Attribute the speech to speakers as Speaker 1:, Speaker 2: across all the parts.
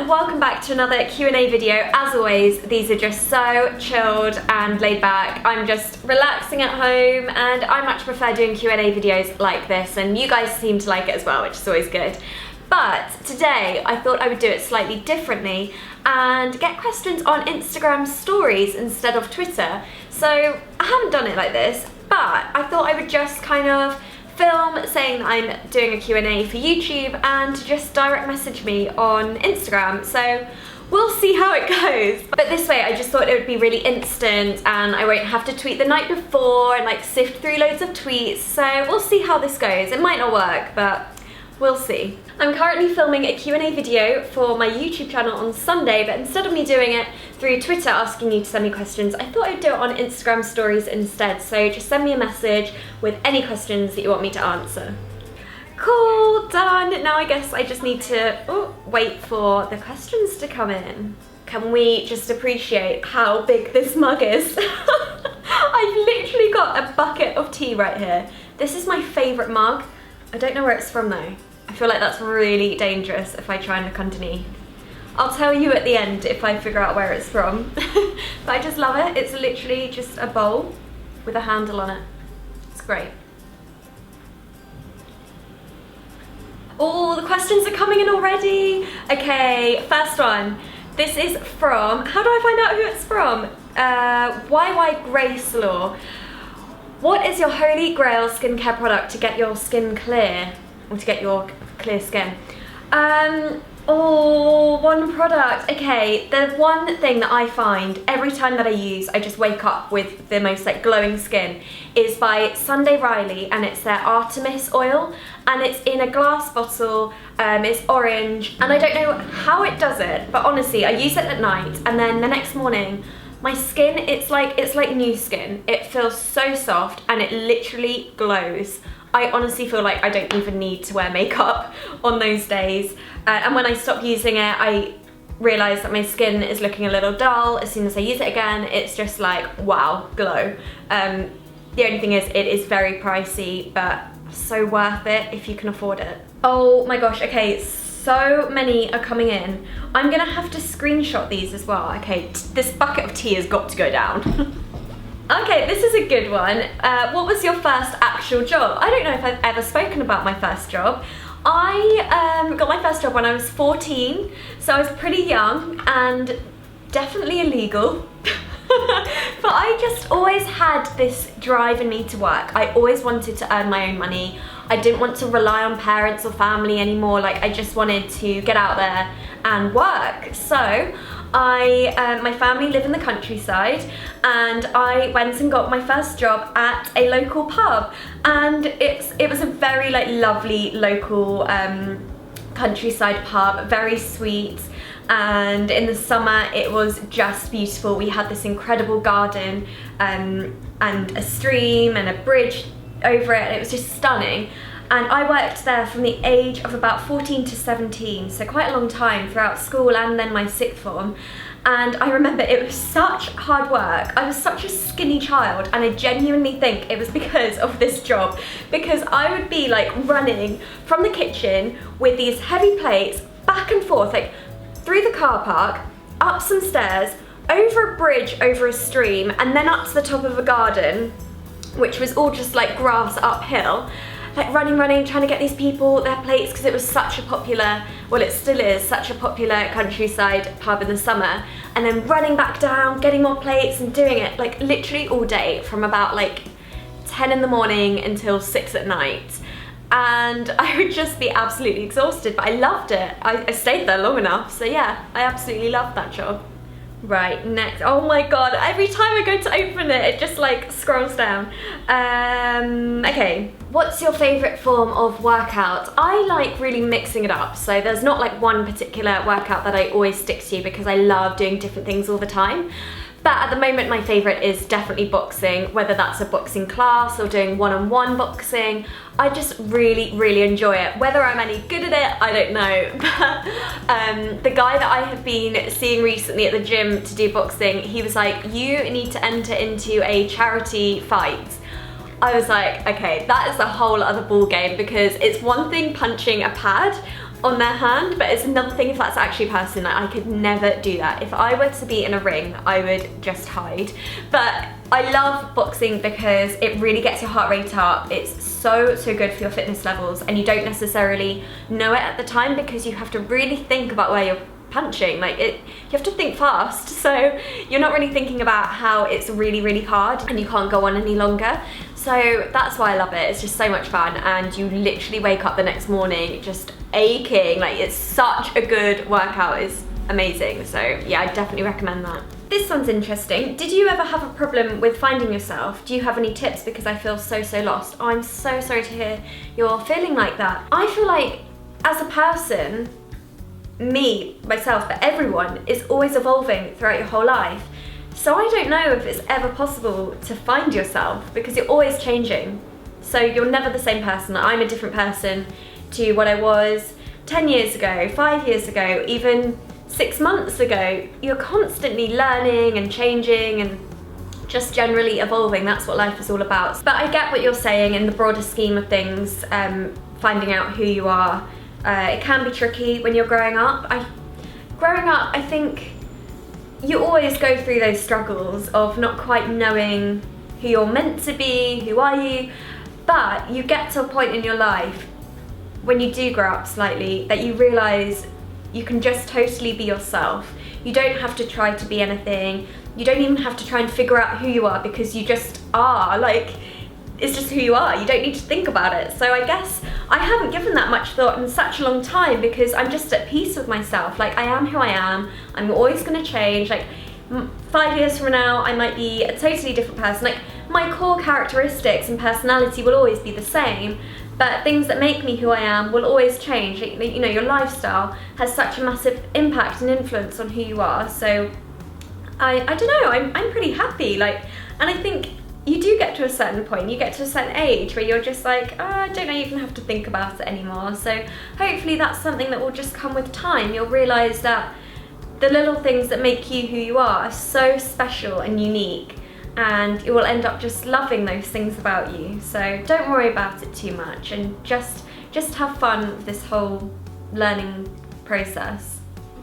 Speaker 1: welcome back to another Q&A video. As always, these are just so chilled and laid back. I'm just relaxing at home and I much prefer doing Q&A videos like this, and you guys seem to like it as well, which is always good. But today I thought I would do it slightly differently and get questions on Instagram stories instead of Twitter. So I haven't done it like this, but I thought I would just kind of film saying that I'm doing a Q&A for YouTube and just direct message me on Instagram. So we'll see how it goes. But this way I just thought it would be really instant and I won't have to tweet the night before and like sift through loads of tweets. So we'll see how this goes. It might not work, but we'll see. I'm currently filming a Q&A video for my YouTube channel on Sunday, but instead of me doing it through Twitter asking you to send me questions, I thought I'd do it on Instagram stories instead. So just send me a message with any questions that you want me to answer. Cool, done. Now I guess I just need to wait for the questions to come in. Can we just appreciate how big this mug is? I've literally got a bucket of tea right here. This is my favourite mug. I don't know where it's from though. I feel like that's really dangerous if I try and look underneath. I'll tell you at the end if I figure out where it's from. But I just love it. It's literally just a bowl with a handle on it. It's great. Oh, the questions are coming in already. Okay, first one. This is from, how do I find out who it's from? YY Grace Law. What is your holy grail skincare product to get your skin clear? Or to get your clear skin? One product. Okay, the one thing that I find every time that I use, I just wake up with the most like glowing skin, is by Sunday Riley, and it's their Artemis oil, and it's in a glass bottle. It's orange, and I don't know how it does it, but honestly, I use it at night, and then the next morning, my skin, it's like new skin. It feels so soft, and it literally glows. I honestly feel like I don't even need to wear makeup on those days. And when I stop using it, I realise that my skin is looking a little dull. As soon as I use it again, it's just like, wow, glow. The only thing is, it is very pricey, but so worth it if you can afford it. Oh my gosh, okay, so many are coming in. I'm gonna have to screenshot these as well. Okay, this bucket of tea has got to go down. Okay, this is a good one. What was your first actual job? I don't know if I've ever spoken about my first job. I got my first job when I was 14, so I was pretty young and definitely illegal. But I just always had this drive in me to work. I always wanted to earn my own money. I didn't want to rely on parents or family anymore. Like, I just wanted to get out there and work. So my family live in the countryside, and I went and got my first job at a local pub, and it was a very like lovely local countryside pub, very sweet, and in the summer it was just beautiful. We had this incredible garden and a stream and a bridge over it, and it was just stunning. And I worked there from the age of about 14 to 17, so quite a long time throughout school and then my sixth form. And I remember it was such hard work. I was such a skinny child, and I genuinely think it was because of this job, because I would be like running from the kitchen with these heavy plates back and forth, like through the car park, up some stairs, over a bridge, over a stream, and then up to the top of a garden, which was all just like grass uphill. Like running, trying to get these people their plates, because it was such a popular, well it still is, such a popular countryside pub in the summer, and then running back down, getting more plates and doing it like literally all day from about like 10 in the morning until 6 at night. And I would just be absolutely exhausted, but I loved it. I stayed there long enough, so yeah, I absolutely loved that job. Right, next. Oh my god, every time I go to open it, it just like scrolls down. Okay, what's your favourite form of workout? I like really mixing it up, so there's not like one particular workout that I always stick to, because I love doing different things all the time. But at the moment my favourite is definitely boxing, whether that's a boxing class or doing one-on-one boxing. I just really enjoy it. Whether I'm any good at it, I don't know. But the guy that I have been seeing recently at the gym to do boxing, he was like, you need to enter into a charity fight. I was like, okay, that is a whole other ball game, because it's one thing punching a pad on their hand, but it's another thing if that's actually a person. Like, I could never do that. If I were to be in a ring, I would just hide. But I love boxing because it really gets your heart rate up. It's so good for your fitness levels, and you don't necessarily know it at the time because you have to really think about where you're punching. Like, you have to think fast, so you're not really thinking about how it's really hard and you can't go on any longer. So that's why I love it. It's just so much fun, and you literally wake up the next morning just aching. Like, it's such a good workout. It's amazing. So yeah, I definitely recommend that. This one's interesting. Did you ever have a problem with finding yourself? Do you have any tips? Because I feel so lost. Oh, I'm so sorry to hear you're feeling like that. I feel like as a person, me, myself, but everyone is always evolving throughout your whole life. So I don't know if it's ever possible to find yourself, because you're always changing. So you're never the same person. I'm a different person to what I was 10 years ago, 5 years ago, even 6 months ago. You're constantly learning and changing and just generally evolving. That's what life is all about. But I get what you're saying in the broader scheme of things, finding out who you are. It can be tricky when you're growing up. I think you always go through those struggles of not quite knowing who you're meant to be, who are you, but you get to a point in your life when you do grow up slightly that you realise you can just totally be yourself. You don't have to try to be anything. You don't even have to try and figure out who you are, because you just are. Like, it's just who you are. You don't need to think about it. So I guess I haven't given that much thought in such a long time, because I'm just at peace with myself. Like, I am who I am. I'm always going to change. Like, 5 years from now, I might be a totally different person. Like, my core characteristics and personality will always be the same, but things that make me who I am will always change. Like, you know, your lifestyle has such a massive impact and influence on who you are. So I don't know, I'm pretty happy. Like, and I think you do get to a certain point, you get to a certain age where you're just like, oh, I don't even have to think about it anymore. So hopefully that's something that will just come with time. You'll realise that the little things that make you who you are so special and unique, and you will end up just loving those things about you. So don't worry about it too much, and just have fun with this whole learning process.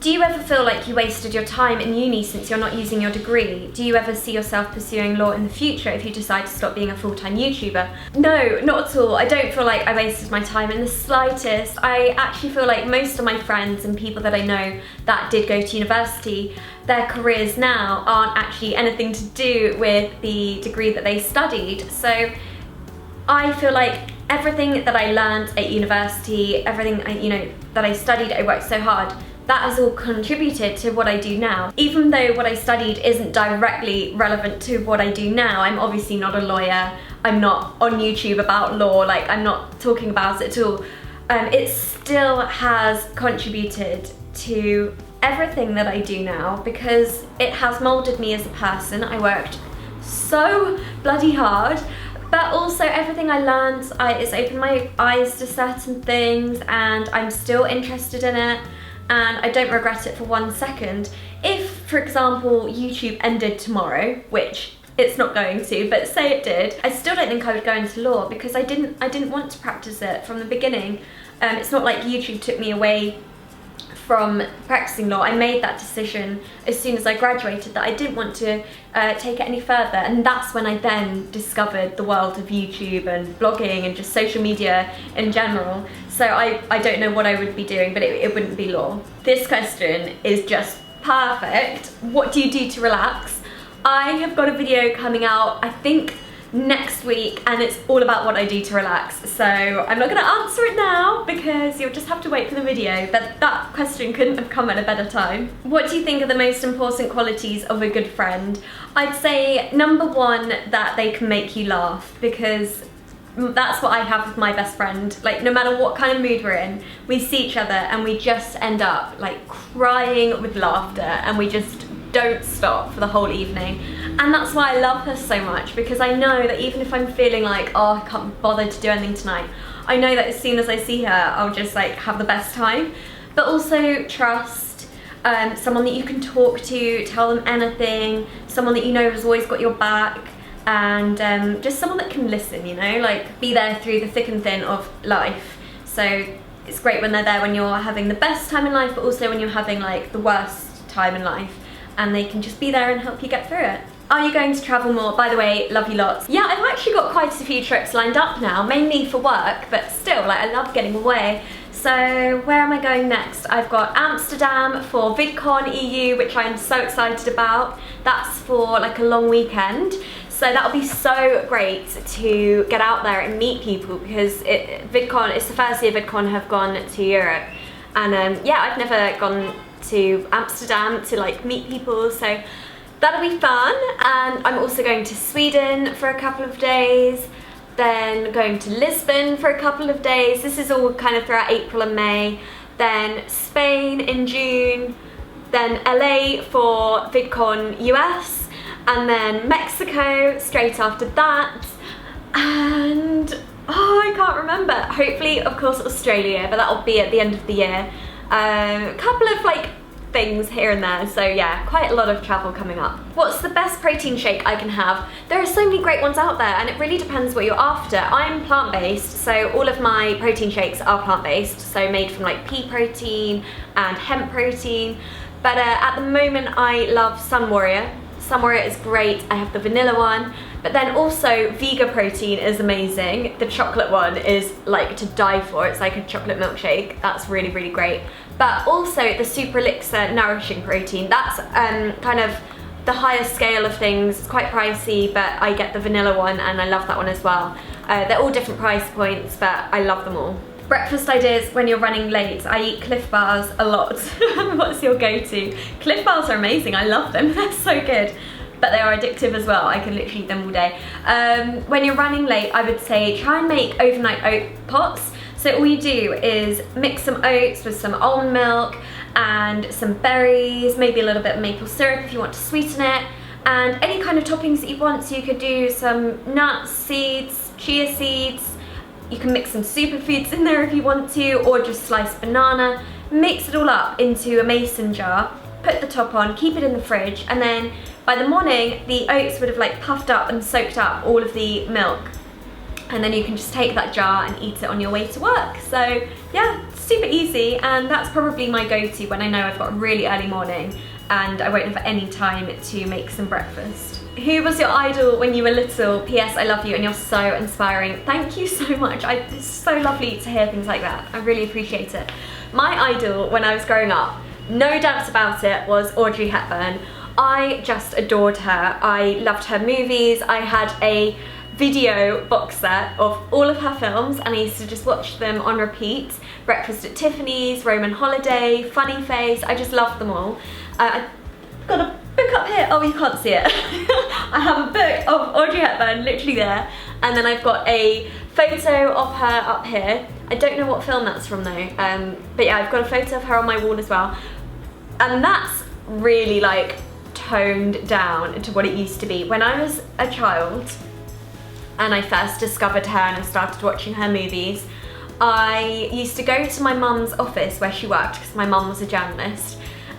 Speaker 1: Do you ever feel like you wasted your time in uni since you're not using your degree? Do you ever see yourself pursuing law in the future if you decide to stop being a full-time YouTuber? No, not at all. I don't feel like I wasted my time in the slightest. I actually feel like most of my friends and people that I know that did go to university, their careers now aren't actually anything to do with the degree that they studied. So I feel like everything that I learned at university, everything that I studied, I worked so hard, that has all contributed to what I do now. Even though what I studied isn't directly relevant to what I do now, I'm obviously not a lawyer, I'm not on YouTube about law, like, I'm not talking about it at all. It still has contributed to everything that I do now, because it has moulded me as a person. I worked so bloody hard, but also everything I learned, it's opened my eyes to certain things, and I'm still interested in it. And I don't regret it for 1 second. If, for example, YouTube ended tomorrow, which it's not going to, but say it did, I still don't think I would go into law, because I didn't want to practice it from the beginning. It's not like YouTube took me away from practicing law. I made that decision as soon as I graduated that I didn't want to take it any further, and that's when I then discovered the world of YouTube and blogging and just social media in general. So I don't know what I would be doing, but it wouldn't be law. This question is just perfect. What do you do to relax? I have got a video coming out, I think, next week, and it's all about what I do to relax. So I'm not going to answer it now, because you'll just have to wait for the video, but that question couldn't have come at a better time. What do you think are the most important qualities of a good friend? I'd say number one, that they can make you laugh, because that's what I have with my best friend. Like, no matter what kind of mood we're in, we see each other and we just end up like crying with laughter, and we just don't stop for the whole evening. And that's why I love her so much, because I know that even if I'm feeling like, oh, I can't bother to do anything tonight, I know that as soon as I see her, I'll just like have the best time. But also trust, someone that you can talk to, tell them anything, someone that you know has always got your back, and just someone that can listen, you know, like be there through the thick and thin of life. So it's great when they're there when you're having the best time in life, but also when you're having like the worst time in life, and they can just be there and help you get through it. Are you going to travel more? By the way, love you lots. Yeah, I've actually got quite a few trips lined up now, mainly for work, but still, like, I love getting away. So where am I going next? I've got Amsterdam for VidCon EU, which I'm so excited about. That's for like a long weekend. So that'll be so great to get out there and meet people, because VidCon, it's the first year VidCon have gone to Europe. And yeah, I've never gone to Amsterdam to like meet people, so that'll be fun. And I'm also going to Sweden for a couple of days, then going to Lisbon for a couple of days. This is all kind of throughout April and May. Then Spain in June, then LA for VidCon US, and then Mexico straight after that. And oh, I can't remember. Hopefully, of course, Australia, but that'll be at the end of the year. A couple of like things here and there, so yeah, quite a lot of travel coming up. What's the best protein shake I can have? There are so many great ones out there, and it really depends what you're after. I'm plant-based, so all of my protein shakes are plant-based, so made from like pea protein and hemp protein. But at the moment I love Sun Warrior. Sun Warrior is great. I have the vanilla one, but then also Vega Protein is amazing. The chocolate one is like to die for. It's like a chocolate milkshake. That's really, really great. But also the Super Elixir Nourishing Protein. That's kind of the highest scale of things. It's quite pricey, but I get the vanilla one and I love that one as well. They're all different price points, but I love them all. Breakfast ideas when you're running late. I eat Cliff Bars a lot. What's your go-to? Cliff Bars are amazing. I love them. They're so good. But they are addictive as well. I can literally eat them all day. When you're running late, I would say try and make overnight oat pots. So all you do is mix some oats with some almond milk and some berries, maybe a little bit of maple syrup if you want to sweeten it, and any kind of toppings that you want. So you could do some nuts, seeds, chia seeds. You can mix some superfoods in there if you want to, or just slice banana. Mix it all up into a mason jar, put the top on, keep it in the fridge, and then by the morning the oats would have like puffed up and soaked up all of the milk. And then you can just take that jar and eat it on your way to work. So yeah, super easy, and that's probably my go-to when I know I've got a really early morning and I won't have any time to make some breakfast. Who was your idol when you were little? P.S. I love you and you're so inspiring. Thank you so much. It's so lovely to hear things like that. I really appreciate it. My idol when I was growing up, no doubts about it, was Audrey Hepburn. I just adored her. I loved her movies. I had a video box set of all of her films and I used to just watch them on repeat. Breakfast at Tiffany's, Roman Holiday, Funny Face, I just loved them all. I've got a book up here. Oh, you can't see it. I have a book of Audrey Hepburn literally there, and then I've got a photo of her up here. I don't know what film that's from though, but yeah, I've got a photo of her on my wall as well, and that's really like toned down to what it used to be. When I was a child and I first discovered her and I started watching her movies, I used to go to my mum's office where she worked, because my mum was a journalist,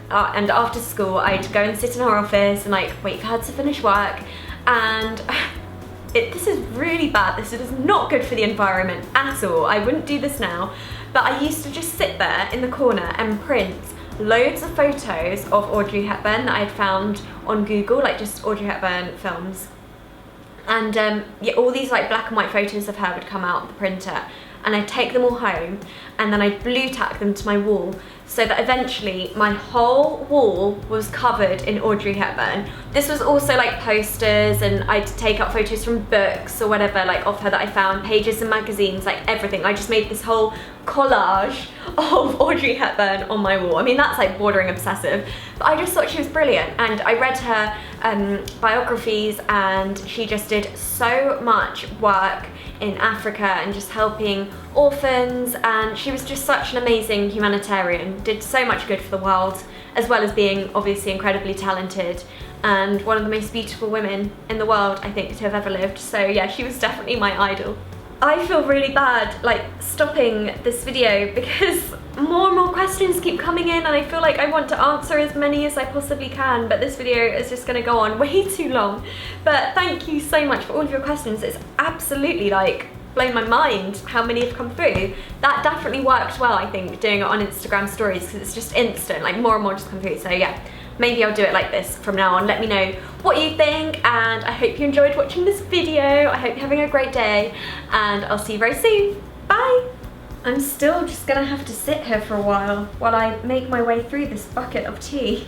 Speaker 1: and after school I'd go and sit in her office and like wait for her to finish work, and this is really bad, this is not good for the environment at all, I wouldn't do this now, but I used to just sit there in the corner and print loads of photos of Audrey Hepburn that I'd found on Google, like just Audrey Hepburn films. And yeah, all these like black and white photos of her would come out of the printer, and I'd take them all home and then I'd blue tack them to my wall, so that eventually my whole wall was covered in Audrey Hepburn. This was also like posters, and I'd take out photos from books or whatever like of her that I found, pages in magazines, like everything. I just made this whole collage of Audrey Hepburn on my wall. I mean, that's like bordering obsessive, but I just thought she was brilliant, and I read her biographies, and she just did so much work in Africa and just helping orphans, and she was just such an amazing humanitarian, did so much good for the world, as well as being obviously incredibly talented and one of the most beautiful women in the world, I think, to have ever lived. So yeah, she was definitely my idol. I feel really bad like stopping this video because more and more questions keep coming in and I feel like I want to answer as many as I possibly can, but this video is just going to go on way too long. But thank you so much for all of your questions. It's absolutely like blown my mind how many have come through. That definitely worked well, I think, doing it on Instagram stories because it's just instant, like more and more just come through. So yeah, maybe I'll do it like this from now on. Let me know what you think, and I hope you enjoyed watching this video. I hope you're having a great day, and I'll see you very soon. Bye! I'm still just gonna have to sit here for a while I make my way through this bucket of tea.